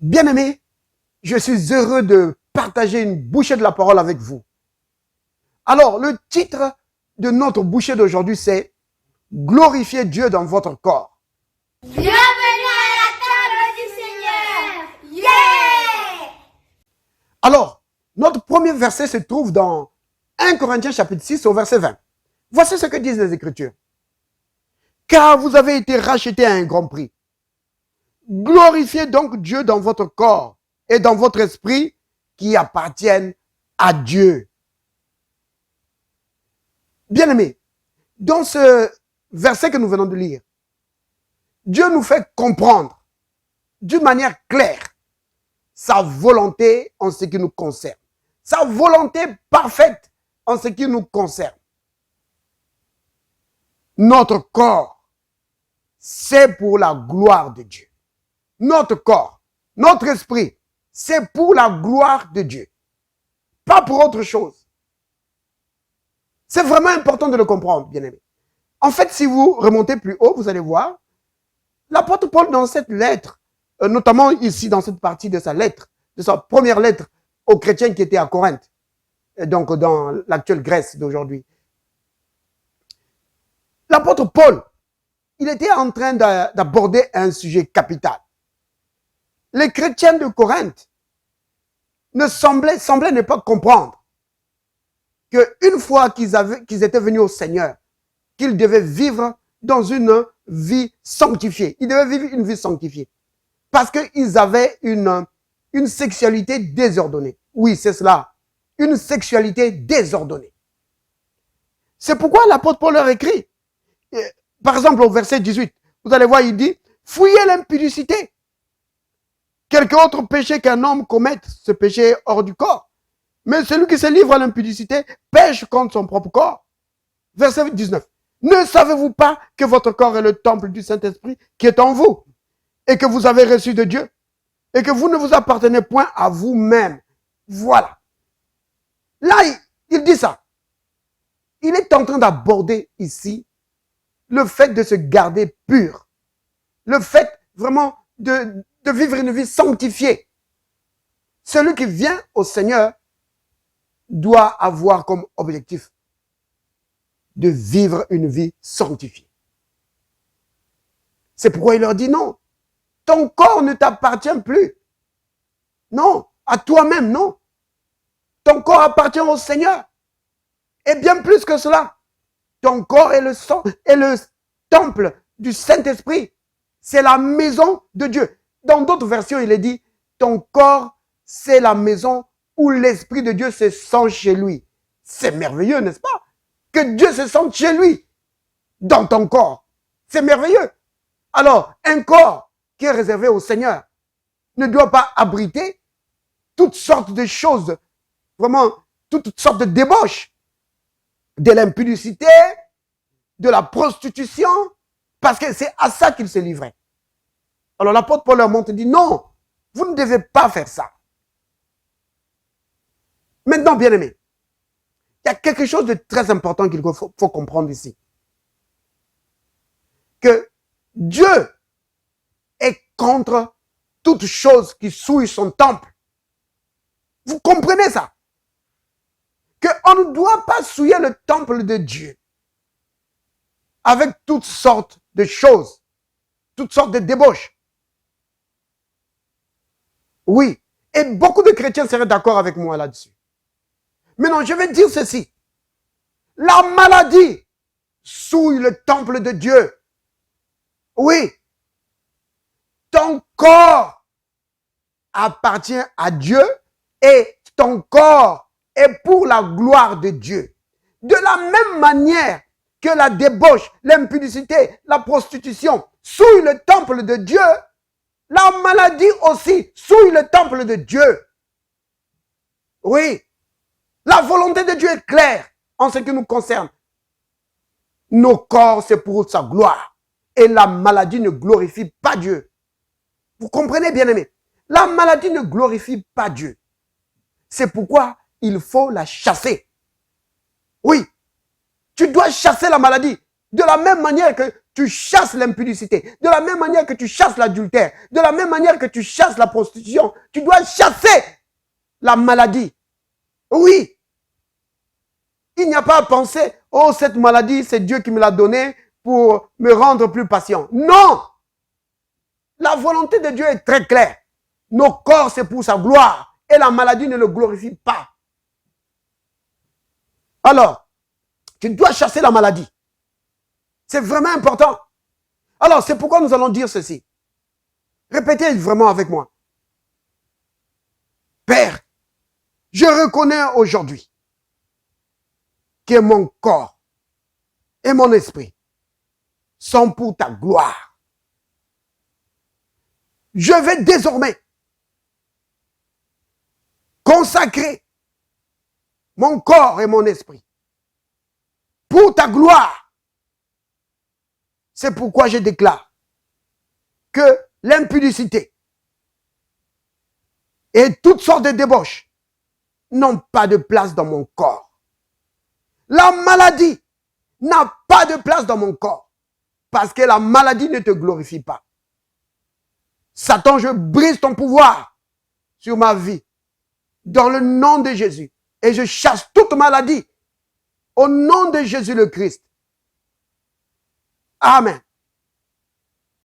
Bien-aimés, je suis heureux de partager une bouchée de la parole avec vous. Alors, le titre de notre bouchée d'aujourd'hui, c'est « Glorifiez Dieu dans votre corps ». Bienvenue à la table du Seigneur. Yeah! Alors, notre premier verset se trouve dans 1 Corinthiens chapitre 6 au verset 20. Voici ce que disent les Écritures. « Car vous avez été rachetés à un grand prix. Glorifiez donc Dieu dans votre corps et dans votre esprit qui appartiennent à Dieu. » Bien-aimés, dans ce verset que nous venons de lire, Dieu nous fait comprendre d'une manière claire sa volonté en ce qui nous concerne. Sa volonté parfaite en ce qui nous concerne. Notre corps, c'est pour la gloire de Dieu. Notre corps, notre esprit, c'est pour la gloire de Dieu. Pas pour autre chose. C'est vraiment important de le comprendre, bien-aimés. En fait, si vous remontez plus haut, vous allez voir, l'apôtre Paul, dans cette lettre, notamment ici dans cette partie de sa lettre, de sa première lettre aux chrétiens qui étaient à Corinthe, donc dans l'actuelle Grèce d'aujourd'hui, l'apôtre Paul, il était en train d'aborder un sujet capital. Les chrétiens de Corinthe semblaient ne pas comprendre qu'une fois qu'ils étaient venus au Seigneur, qu'ils devaient vivre dans une vie sanctifiée. Ils devaient vivre une vie sanctifiée. Parce qu'ils avaient une sexualité désordonnée. Oui, c'est cela. Une sexualité désordonnée. C'est pourquoi l'apôtre Paul leur écrit. Par exemple, au verset 18, vous allez voir, il dit, « Fuyez l'impudicité. Quelque autre péché qu'un homme commette, ce péché est hors du corps. Mais celui qui se livre à l'impudicité pêche contre son propre corps. » Verset 19. « Ne savez-vous pas que votre corps est le temple du Saint-Esprit qui est en vous et que vous avez reçu de Dieu et que vous ne vous appartenez point à vous-même. » Voilà. Là, il dit ça. Il est en train d'aborder ici le fait de se garder pur. Le fait vraiment de vivre une vie sanctifiée. Celui qui vient au Seigneur doit avoir comme objectif de vivre une vie sanctifiée. C'est pourquoi il leur dit non. Ton corps ne t'appartient plus. Non, à toi-même, non. Ton corps appartient au Seigneur. Et bien plus que cela, ton corps est le temple du Saint-Esprit. C'est la maison de Dieu. Dans d'autres versions, il est dit, ton corps, c'est la maison où l'Esprit de Dieu se sent chez lui. C'est merveilleux, n'est-ce pas? Que Dieu se sente chez lui, dans ton corps. C'est merveilleux. Alors, un corps qui est réservé au Seigneur ne doit pas abriter toutes sortes de choses, vraiment, toutes sortes de débauches, de l'impudicité, de la prostitution, parce que c'est à ça qu'il se livrait. Alors l'apôtre Paul leur montre et dit, non, vous ne devez pas faire ça. Maintenant, bien-aimés, il y a quelque chose de très important qu'il faut comprendre ici. Que Dieu est contre toute chose qui souille son temple. Vous comprenez ça? Qu'on ne doit pas souiller le temple de Dieu avec toutes sortes de choses, toutes sortes de débauches. Oui, et beaucoup de chrétiens seraient d'accord avec moi là-dessus. Maintenant, je vais dire ceci. La maladie souille le temple de Dieu. Oui. Ton corps appartient à Dieu et ton corps est pour la gloire de Dieu. De la même manière que la débauche, l'impudicité, la prostitution souillent le temple de Dieu, la maladie aussi souille le temple de Dieu. Oui. La volonté de Dieu est claire en ce qui nous concerne. Nos corps, c'est pour sa gloire. Et la maladie ne glorifie pas Dieu. Vous comprenez, bien-aimés? La maladie ne glorifie pas Dieu. C'est pourquoi il faut la chasser. Oui. Tu dois chasser la maladie. De la même manière que tu chasses l'impudicité. De la même manière que tu chasses l'adultère. De la même manière que tu chasses la prostitution. Tu dois chasser la maladie. Oui. Il n'y a pas à penser, oh, cette maladie, c'est Dieu qui me l'a donnée pour me rendre plus patient. Non! La volonté de Dieu est très claire. Nos corps, c'est pour sa gloire. Et la maladie ne le glorifie pas. Alors, tu dois chasser la maladie. C'est vraiment important. Alors, c'est pourquoi nous allons dire ceci. Répétez vraiment avec moi. Père, je reconnais aujourd'hui que mon corps et mon esprit sont pour ta gloire. Je vais désormais consacrer mon corps et mon esprit pour ta gloire. C'est pourquoi je déclare que l'impudicité et toutes sortes de débauches n'ont pas de place dans mon corps. La maladie n'a pas de place dans mon corps parce que la maladie ne te glorifie pas. Satan, je brise ton pouvoir sur ma vie dans le nom de Jésus et je chasse toute maladie au nom de Jésus le Christ. Amen.